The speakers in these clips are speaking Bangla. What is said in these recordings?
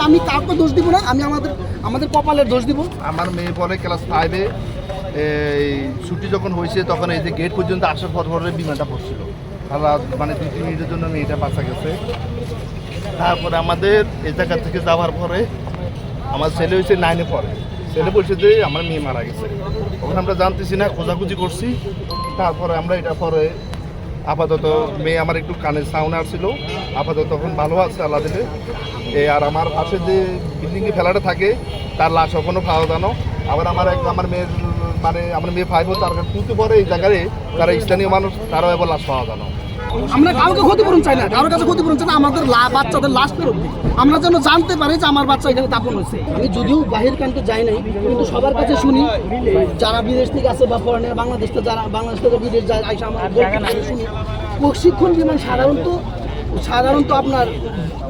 আমি কাউকে দোষ দিব না, আমি আমাদের কপালের দোষ দিব। আমার মেয়ে পরে ক্লাস 5-এ এই ছুটি যখন হয়েছে তখন এই যে গেট পর্যন্ত আসার পর পরে বিমানটা পড়ছিল, মানে 2-3 মিনিটের জন্য মেয়েটা বাঁচা গেছে। তারপরে আমাদের এই জায়গা থেকে যাওয়ার পরে আমার ছেলে হয়েছে 9-এ পড়ে, ছেলে বলছে যে আমার মেয়ে মারা গেছে। তখন আমরা জানতেছি না, খোঁজাখুঁজি করছি। তারপরে আমরা এটা পরে আপাতত মেয়ে আমার একটু কানের সাউন্ড আসছিল, আপাতত তখন ভালো আছে আল্লাহ দিলে। আর আমার পাশে যে বিল্ডিংয়ে ফেলাটা থাকে তার লাশ এখনও পাওয়া জানো। আবার আমার মেয়ের মানে আমার মেয়ে 5 তার 2-তে পরে এই জায়গায় তারা স্থানীয় মানুষ, তারাও এবার লাশ পাওয়া জানো। আমরা কাউকে ক্ষতিপূরণ চাই না, কারোর কাছে ক্ষতিপূরণ চাই না, আমাদের বাচ্চাদের লাশ ফেরত দিই, আমরা যেন জানতে পারি যে আমার বাচ্চা এখানে দাফন হয়েছে। আমি যদিও বাহির কান্ট্রি যাই নাই, কিন্তু সবার কাছে শুনি, যারা বিদেশ থেকে আসে বা ফরেনার বাংলাদেশ থেকে বিদেশ যায় আইসা আমার শুনি প্রশিক্ষণ বিমান সাধারণত আপনার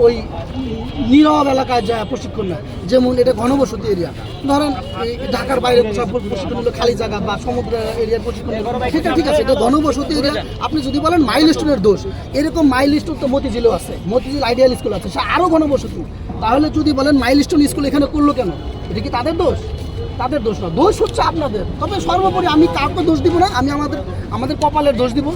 ওই নীরব এলাকায় যায় প্রশিক্ষণ নেয়। যেমন এটা ঘনবসতি এরিয়া, ধরেন ঢাকার বাইরে সব প্রশিক্ষণ হলো খালি জায়গা বা সমুদ্র এরিয়ার প্রশিক্ষণ, সেটা ঠিক আছে, এটা ঘনবসতি এরিয়া। আপনি যদি বলেন মাইলস্টোনের দোষ, এরকম মাইলস্টোন তো মতিঝিলও আছে, মতিঝিল আইডিয়াল স্কুল আছে, সে আরও ঘনবসতি। তাহলে যদি বলেন মাইলস্টোন স্কুল এখানে করলো কেন, এটা কি তাদের দোষ? তাদের দোষ না, দোষ হচ্ছে আপনাদের। তবে সর্বোপরি আমি কাউকে দোষ দিব না, আমি আমাদের কপালের দোষ দিব।